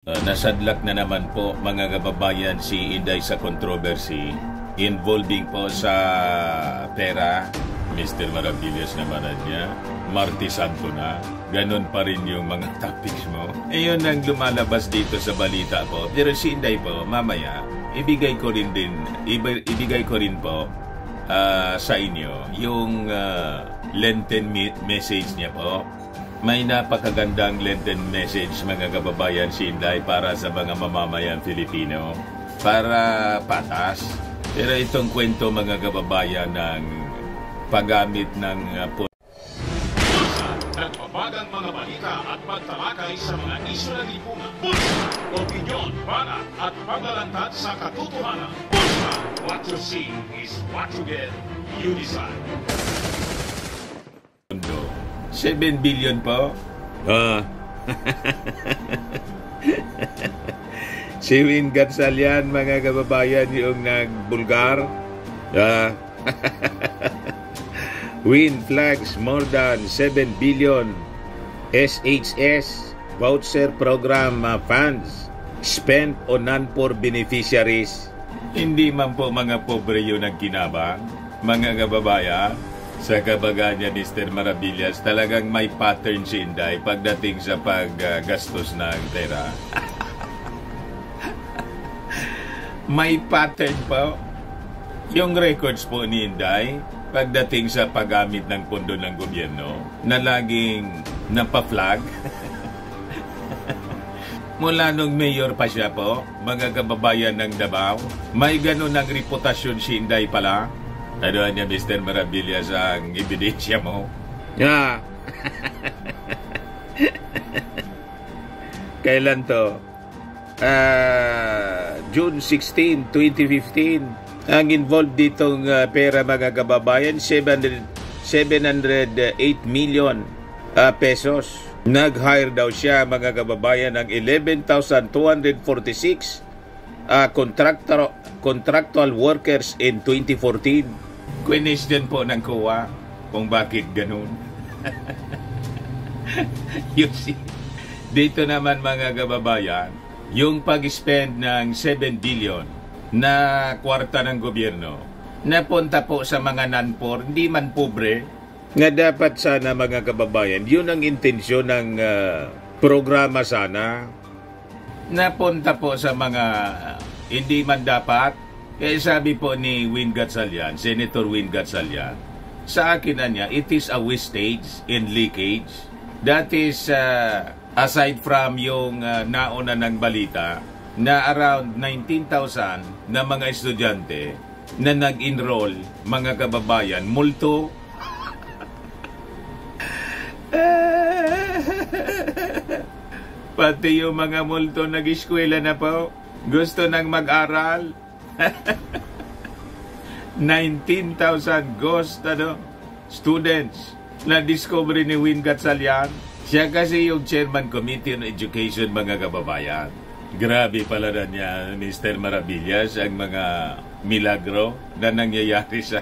Nasadlak na naman po mga kababayan si Inday sa controversy involving po sa pera. Mr. Maravillas naman niya, Marty Santo na, ganun pa rin yung mga topics mo. Ayun ang lumalabas dito sa balita po. Pero si Inday po, mamaya, ibigay ko rin po sa inyo yung Lenten message niya po. May napakagandang Lenten message mga kababayan si Inday para sa mga mamamayan Filipino para patas. Pero itong kwento mga kababayan ng paggamit ng nagbabagang mga balita at pagtalakay sa mga isyu ng lipunan. Bulsa, opinyon, banat at paglalantad sa katotohanan. Bulsa, what you see is what you get. You decide. 7 billion po. Si Win Gatchalian mga kababayan yung nagbulgar. Win flags more than 7 billion SHS voucher program funds spent on non-poor beneficiaries. Hindi man po mga pobre yun ang kinabang, mga kababayan. Sa kabaga niya, Mr. Maravillas, talagang may pattern si Inday pagdating sa paggastos ng pera. May pattern po. Yung records po ni Inday, pagdating sa paggamit ng pondo ng gobyerno, na laging napaflag. Mula nung mayor pa siya po, mga kababayan ng Davao, may ganun ang reputasyon si Inday pala. Ano niya, Mr. Maravillas, ang ebidensya mo? Yeah. Kailan to? June 16, 2015. Ang involved ditong pera mga kababayan, 708 million pesos. Nag-hire daw siya mga kababayan ng 11,246 contractual workers in 2014. Question po ng COA kung bakit ganun. You see, dito naman mga kababayan, yung pag-spend ng 7 billion na kwarta ng gobyerno, napunta po sa mga non-poor, hindi man pobre, nga dapat sana mga kababayan, yun ang intensyon ng programa sana, napunta po sa mga hindi man dapat. Kaya sabi po ni Win Gatchalian, Senator Win Gatchalian, sa akin na niya, it is a wastage and leakage. That is, aside from yung nauna ng balita, na around 19,000 na mga estudyante na nag-enroll, mga kababayan, multo. Pati yung mga multo nag-eskwela na po, gusto nang mag-aral. 19,000 ghost students na discovery ni Win Gatchalian. Siya kasi yung Chairman Committee on Education mga kababayan. Grabe pala na niya, Mr. Maravillas, ang mga milagro na nangyayari sa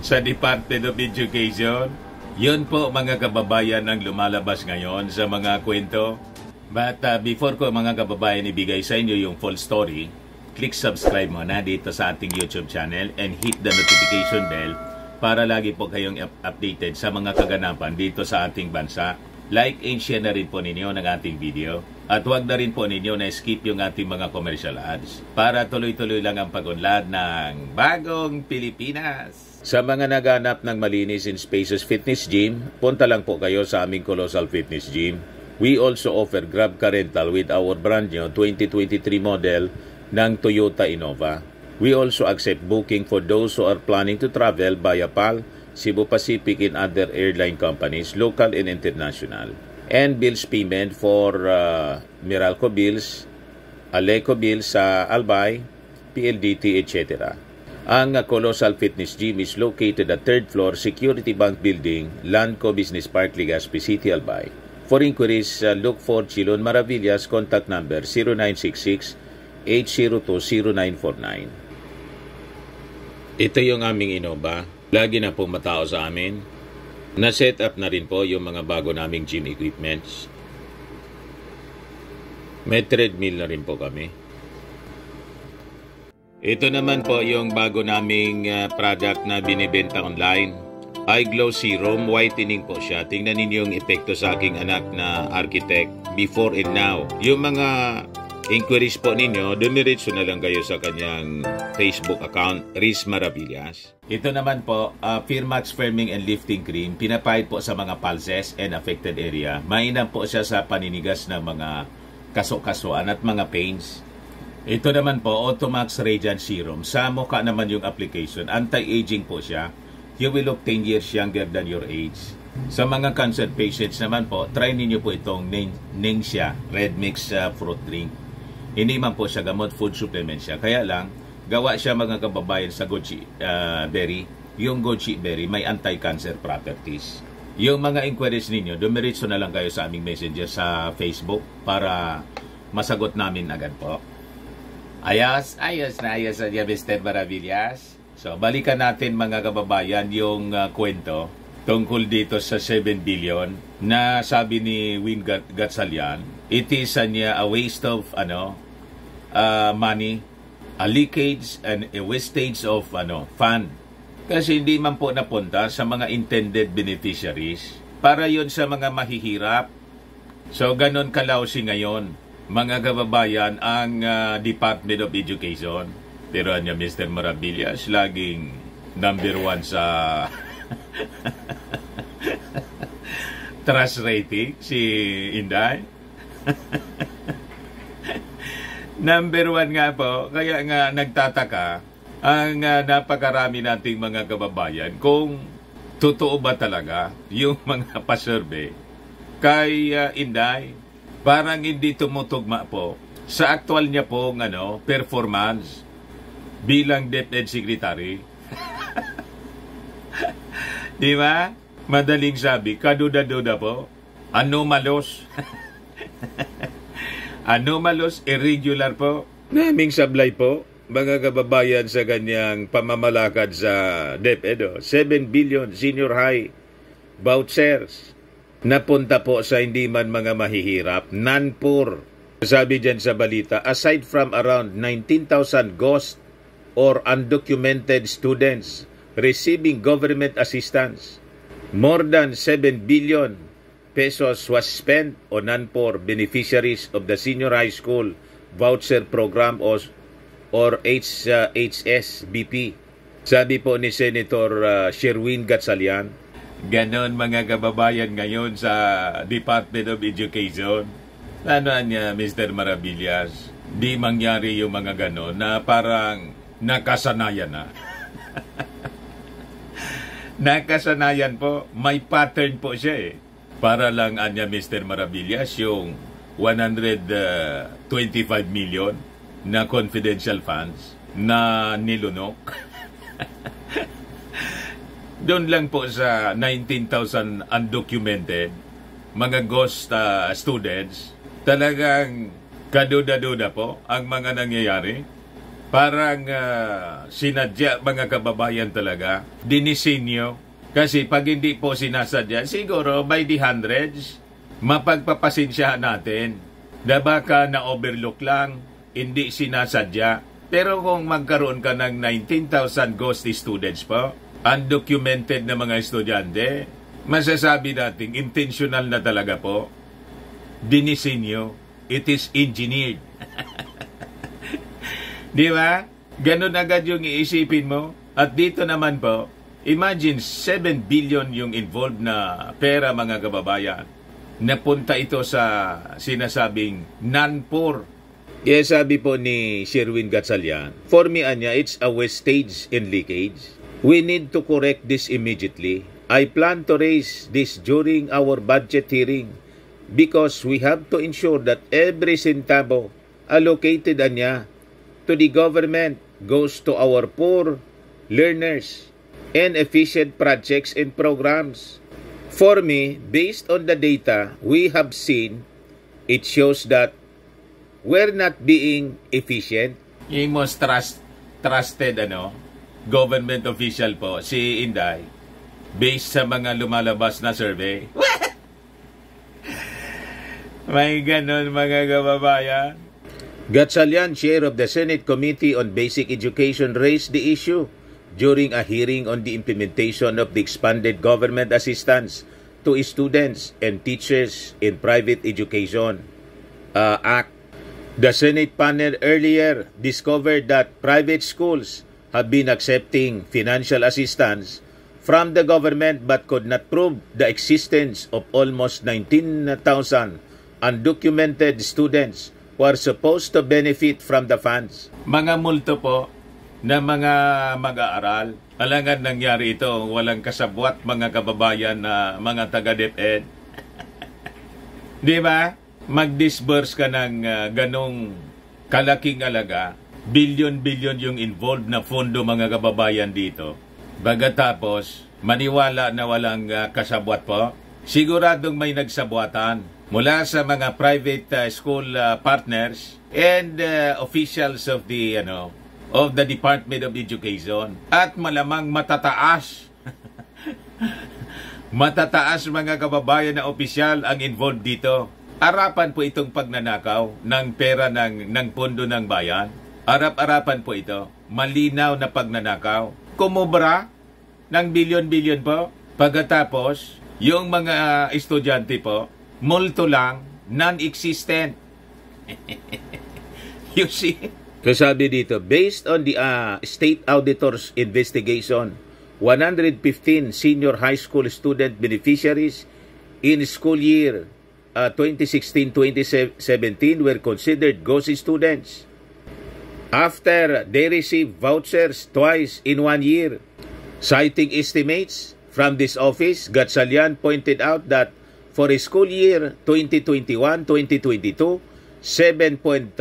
sa Department of Education. Yun po mga kababayan ang lumalabas ngayon sa mga kwento. But before ko mga kababayan ibigay sa inyo yung full story, click subscribe muna dito sa ating YouTube channel and hit the notification bell para lagi po kayong updated sa mga kaganapan dito sa ating bansa. Like and share na rin po ninyo ng ating video. At huwag na rin po ninyo na skip yung ating mga commercial ads para tuloy-tuloy lang ang pag-unlad ng bagong Pilipinas. Sa mga naghanap ng malinis and spacious fitness gym, punta lang po kayo sa aming Colossal Fitness Gym. We also offer Grab Car Rental with our brand new 2023 model ng Toyota Innova. We also accept booking for those who are planning to travel via PAL, Cebu Pacific and other airline companies, local and international. And bills payment for Meralco bills, Aleco bills sa Albay, PLDT, etc. Ang Colossal Fitness Gym is located at 3rd floor Security Bank Building, Landco Business Park, Legazpi City, Albay. For inquiries, look for Chilon Maravillas, contact number 0966-802-0949. Ito yung aming Innova. Lagi na pong matao sa amin. Na-set up na rin po yung mga bago naming gym equipments. May treadmill na rin po kami. Ito naman po yung bago naming product na binibenta online. Eye Glow Serum, whitening po siya. Tingnan ninyo yung epekto sa aking anak na architect before and now. Yung mga inquiries po ninyo, dumiretso na lang kayo sa kanyang Facebook account, Riz Maravillas. Ito naman po, Firmax Firming and Lifting Cream. Pinapahid po sa mga pulses and affected area. Mainam po siya sa paninigas ng mga kaso-kasuan at mga pains. Ito naman po, Automax Radiant Serum. Sa mukha naman yung application. Anti-aging po siya. You will look 10 years younger than your age. Sa mga cancer patients naman po, try ninyo po itong Ningxia Red Mix Fruit Drink. Hindi man po siya gamot, food supplement siya. Kaya lang, gawa siya mga kababayan sa goji berry. Yung goji berry may anti-cancer properties. Yung mga inquiries ninyo, dumiretso na lang kayo sa aming messenger sa Facebook para masagot namin agad po. Ayos na Mr. Maravillas. So, balikan natin mga kababayan yung kwento tungkol dito sa 7 billion na sabi ni Win Gatchalian, it is a waste of money, a leakage and a wastage of fund. Kasi hindi man po napunta sa mga intended beneficiaries para yon sa mga mahihirap. So, ganon kalawsi ngayon mga kababayan ang Department of Education. Pero niya Mr. Maravillas laging number 1 sa trust rating si Inday. Number 1 nga po, kaya nga nagtataka ang napakarami nating mga kababayan kung totoo ba talaga yung mga pasurvey kay Inday. Parang hindi tumutugma po sa actual niya pong performance bilang DepEd Secretary. Di ba? Madaling sabi, kaduda-duda po. Anomalous. Anomalous, irregular po. Naming sablay po, mga kababayan sa kanyang pamamalakad sa DepEd. 7 billion senior high vouchers. Napunta po sa hindi man mga mahihirap, non-poor. Sabi dyan sa balita, aside from around 19,000 ghost or undocumented students receiving government assistance, more than 7 billion pesos was spent on non-poor beneficiaries of the senior high school voucher program or HSBP. Sabi po ni Senator Sherwin Gatchalian, ganon mga kababayan ngayon sa Department of Education. Ano niya, Mr. Maravillas? Di mangyari yung mga ganon na parang nakasanayan na. Nakasanayan po. May pattern po siya eh. Para lang anya Mr. Maravillas yung 125 million na confidential funds na nilunok. Doon lang po sa 19,000 undocumented, mga ghost students, talagang kaduda-duda po ang mga nangyayari. Parang sinadya mga kababayan talaga, dinisinyo. Kasi pag hindi po sinasadya, siguro by the hundreds, mapagpapasensyahan natin. Na baka na-overlook lang, hindi sinasadya. Pero kung magkaroon ka ng 19,000 ghost students po, undocumented na mga estudyante, masasabi natin, intentional na talaga po. Dinisinyo. It is engineered. Di ba? Ganun agad yung iisipin mo. At dito naman po, imagine 7 billion yung involved na pera mga kababayan. Napunta ito sa sinasabing non-poor. Yes, sabi po ni Sherwin Gatchalian, for me, Anya, it's a wastage and leakage. We need to correct this immediately. I plan to raise this during our budget hearing because we have to ensure that every centavo allocated to the government goes to our poor learners and efficient projects and programs. For me, based on the data we have seen, it shows that we're not being efficient. Yung most trusted government official po, si Inday, based sa mga lumalabas na survey. May ganon mga kababayan. Gatchalian, chair of the Senate Committee on Basic Education, raised the issue during a hearing on the implementation of the expanded government assistance to students and teachers in private education Act. The Senate panel earlier discovered that private schools have been accepting financial assistance from the government but could not prove the existence of almost 19,000 undocumented students who are supposed to benefit from the funds. Mga multo po na mga mag-aaral. Alangan nangyari ito, walang kasabwat mga kababayan na mga taga-DepEd. Di ba? Mag-disburse ka ng ganong kalaking alaga. Bilyon-bilyon yung involved na fondo mga kababayan dito. Bagatapos, maniwala na walang kasabwat po. Siguradong may nagsabwatan mula sa mga private school partners and officials of the Department of Education. At malamang matataas. Matataas mga kababayan na opisyal ang involved dito. Arapan po itong pagnanakaw ng pera ng pondo ng bayan. Arap-arapan po ito. Malinaw na pagnanakaw. Kumubra ng bilyon-bilyon po. Pagkatapos, yung mga estudyante po, multo lang, non-existent. You see? Kasabi dito, based on the state auditor's investigation, 115 senior high school student beneficiaries in school year 2016-2017 were considered GOSI students after they received vouchers twice in 1 year. Citing estimates from this office, Gatchalian pointed out that for school year 2021-2022, 7.21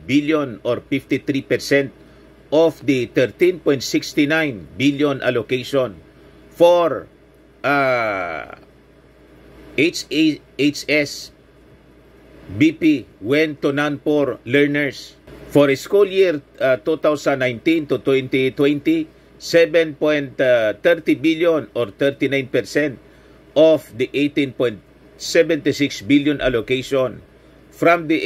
billion or 53% of the 13.69 billion allocation for HSS BP went to non-poor learners. For school year 2019 to 2020, 7.30 billion or 39% of the 18.76 billion allocation from the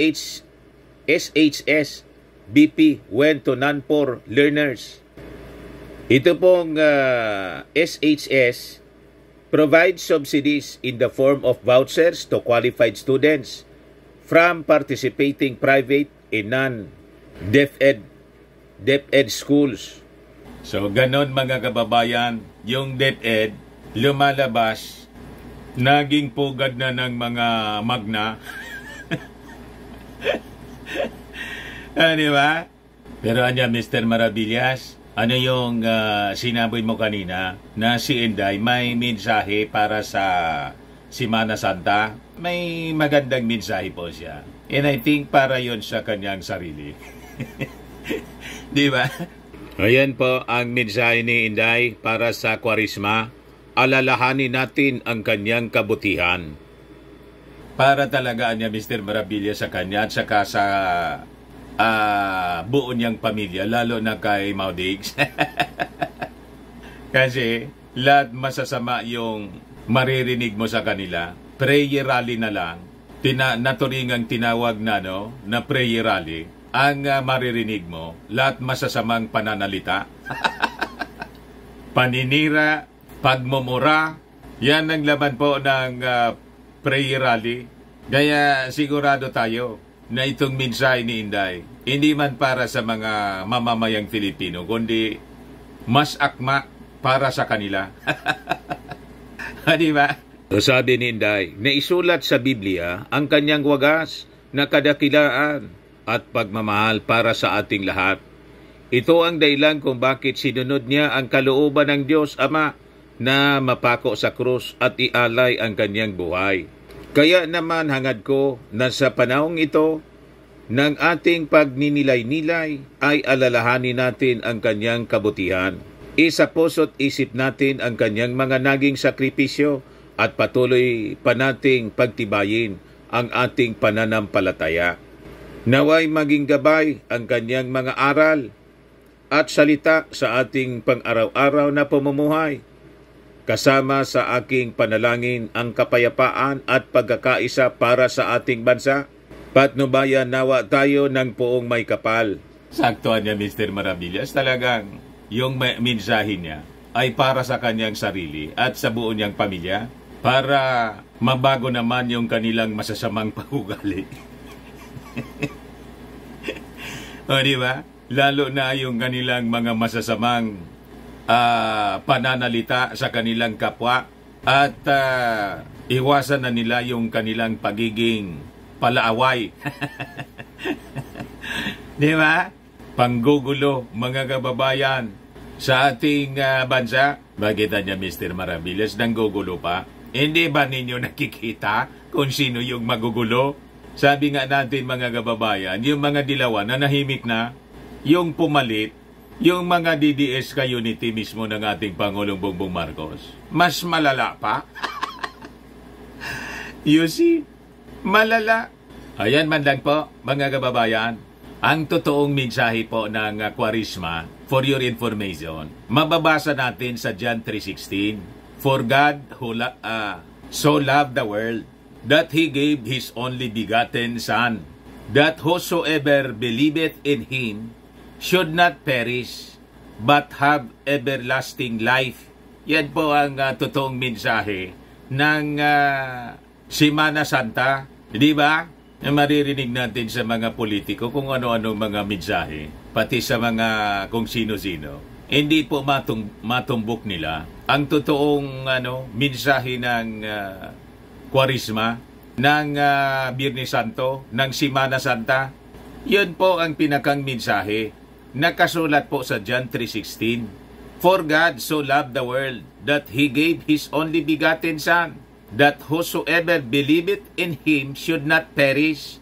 SHS BP went to non-poor learners. Ito pong SHS provides subsidies in the form of vouchers to qualified students from participating private and non-DepEd schools. So, ganon mga kababayan, yung DepEd lumalabas, naging pugad na ng mga magna. Di ba? Pero Mr. Maravillas, ano yung sinabi mo kanina na si Inday may mensahe para sa Semana Santa? May magandang mensahe po siya. And I think para yon sa kanyang sarili. Di ba? Ayan po ang mensahe ni Inday para sa Kwaresma. Alalahanin natin ang kanyang kabutihan. Para talaga Mr. Maravillas sa kanya at saka sa buo niyang pamilya, lalo na kay Maudigs. Kasi lahat masasama yung maririnig mo sa kanila. Prayer rally na lang. Naturingang tinawag na prayer rally. Ang maririnig mo, lahat masasamang pananalita. Paninira, pagmumura, yan ang laman po ng prayer rally. Kaya sigurado tayo na itong mensahe ni Inday, hindi man para sa mga mamamayang Filipino, kundi mas akma para sa kanila. Di ba? Sabi ni Inday, naisulat sa Biblia ang kanyang wagas na kadakilaan at pagmamahal para sa ating lahat. Ito ang dahilan kung bakit sinunod niya ang kalooban ng Diyos Ama na mapako sa krus at ialay ang kanyang buhay. Kaya naman hangad ko na sa panahong ito ng ating pagninilay-nilay ay alalahanin natin ang kanyang kabutihan. Isa puso't isip natin ang kanyang mga naging sakripisyo at patuloy pa nating pagtibayin ang ating pananampalataya. Naway maging gabay ang kanyang mga aral at salita sa ating pang-araw-araw na pamumuhay. kasama sa aking panalangin ang kapayapaan at pagkakaisa para sa ating bansa. Patnubayan nawa tayo ng poong may kapal. Saktuhan niya, Mr. Maravillas. Talagang yung mensahe niya ay para sa kanyang sarili at sa buo niyang pamilya para mabago naman yung kanilang masasamang paugali. O, di ba? Lalo na yung kanilang mga masasamang pananalita sa kanilang kapwa at iwasan na nila yung kanilang pagiging palaaway. Di ba? Panggugulo, mga kababayan, sa ating bansa. Bakit niya, Mr. Maravillas, nang gugulo pa? Hindi ba ninyo nakikita kung sino yung magugulo? Sabi nga natin, mga kababayan, yung mga dilawan na nahimik na, yung pumalit, yung mga DDS unity mismo ng ating Pangulong Bongbong Marcos, mas malala pa. You see? Malala. Ayan man lang po, mga kababayan, ang totoong mensahe po ng Kwaresma, for your information, mababasa natin sa John 3:16. For God so loved the world, that He gave His only begotten Son, that whosoever believeth in Him should not perish, but have everlasting life. Yan po ang totoong mensahe ng Semana Santa. Di ba? Maririnig natin sa mga politiko kung ano-ano mga mensahe, pati sa mga kung sino-sino. Hindi po matumbok nila ang totoong mensahe ng Kwaresma, ng Biyernes Santo, ng Semana Santa. Yun po ang pinakang mensahe. Nakasulat po sa John 3:16. For God so loved the world that He gave His only begotten Son, that whosoever believeth in Him should not perish,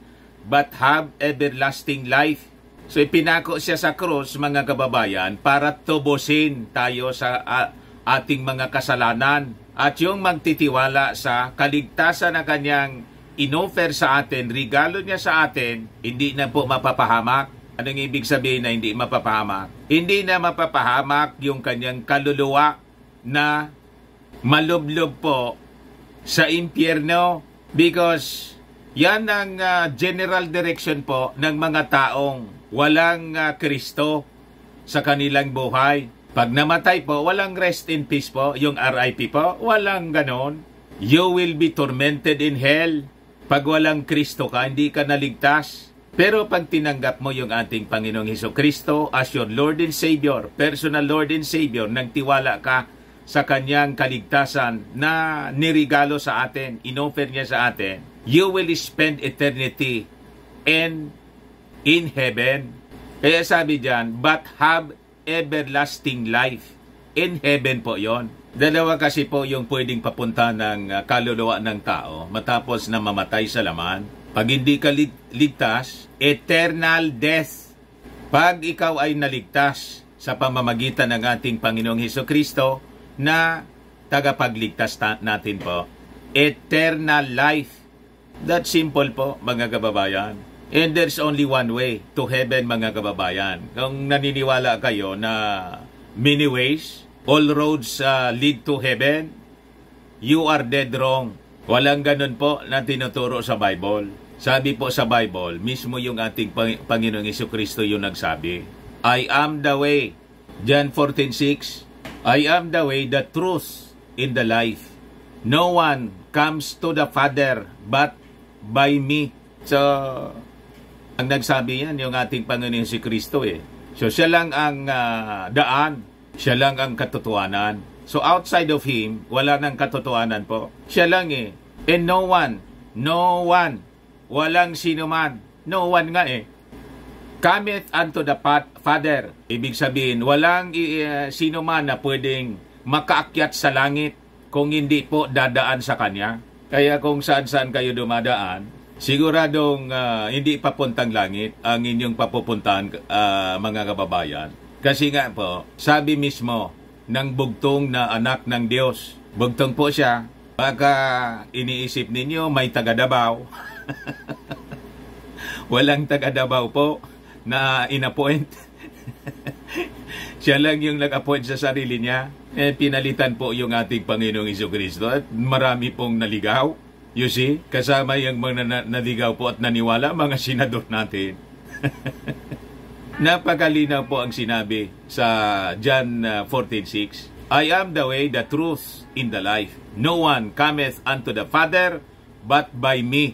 but have everlasting life. So ipinako siya sa krus, mga kababayan, para tubusin tayo sa ating mga kasalanan. At yung magtitiwala sa kaligtasan na kanyang inoffer sa atin, regalo niya sa atin, hindi na po mapapahamak. Anong ibig sabihin na hindi mapapahamak? Hindi na mapapahamak yung kanyang kaluluwa na malublob po sa impyerno, because yan ang general direction po ng mga taong walang Kristo sa kanilang buhay. Pag namatay po, walang rest in peace po, yung RIP po, walang ganon. You will be tormented in hell. Pag walang Kristo ka, hindi ka naligtas. Pero pag tinanggap mo yung ating Panginoong Hesukristo as your Lord and Savior, personal Lord and Savior, nang tiwala ka sa kanyang kaligtasan na nirigalo sa atin, inoffer niya sa atin, you will spend eternity in heaven. Kaya sabi diyan, but have everlasting life. In heaven po yon. Dalawa kasi po yung pwedeng papunta ng kaluluwa ng tao matapos na mamatay sa laman. Pag hindi ka ligtas, eternal death. Pag ikaw ay naligtas sa pamamagitan ng ating Panginoong Hesukristo na tagapagligtas natin po, eternal life. That's simple po, mga kababayan. And there's only one way to heaven, mga kababayan. Kung naniniwala kayo na many ways, all roads lead to heaven, you are dead wrong. Walang ganun po na tinuturo sa Bible. Sabi po sa Bible, mismo yung ating Panginoong Hesukristo yung nagsabi, I am the way. John 14:6, I am the way, the truth, and the life. No one comes to the Father but by me. So, ang nagsabi yan, yung ating Panginoong Hesukristo eh. So, siya lang ang daan. Siya lang ang katotohanan. So, outside of Him, wala nang katotohanan po. Siya lang eh. And no one, walang sino man, no one nga eh, cometh unto the Father. Ibig sabihin, walang sino man na pwedeng makaakyat sa langit kung hindi po dadaan sa Kanya. Kaya kung saan-saan kayo dumadaan, siguradong hindi papuntang langit ang inyong papupuntahan, mga kababayan. Kasi nga po, sabi mismo ng bugtong na anak ng Diyos, bugtong po siya, baka iniisip ninyo may taga-Davao. Walang taga-Davao po na in-appoint. Siya lang yung nag-appoint sa sarili niya. pinalitan po yung ating Panginoong Jesucristo at marami pong naligaw. You see, kasama yung mga naligaw po at naniwala, mga senador natin. Napakalinaw po ang sinabi sa John 14:6. I am the way, the truth, in the life. No one cometh unto the Father but by me.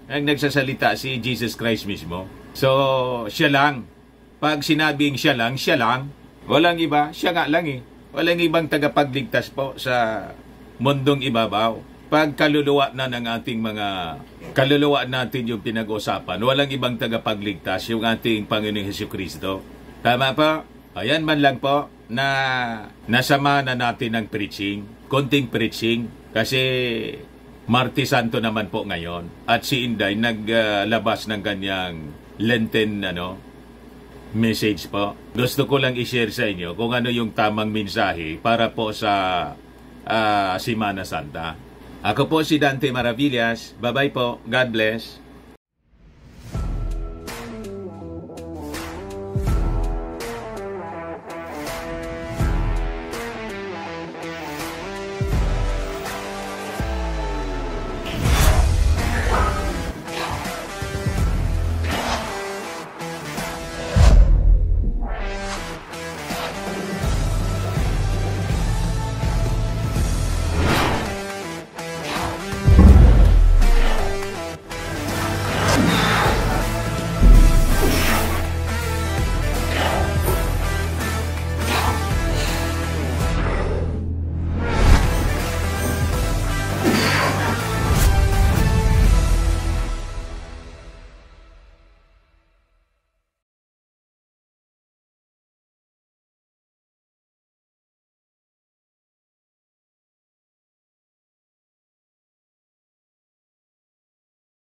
Ang nagsasalita si Jesus Christ mismo. So, siya lang. Pag sinabing siya lang, walang iba, siya nga lang eh. Walang ibang tagapagligtas po sa mundong ibabaw. Pag kaluluwa na ng ating mga kaluluwa natin yung pinag-usapan, walang ibang tagapagligtas yung ating Panginoong Jesucristo. Tama po? Ayan man lang po na nasama na natin ng preaching, konting preaching, kasi Martes Santo naman po ngayon. At si Inday naglabas ng kanyang Lenten message po. Gusto ko lang i-share sa inyo kung ano yung tamang mensahe para po sa Semana Santa. Ako po si Dante Maravillas. Bye-bye po. God bless.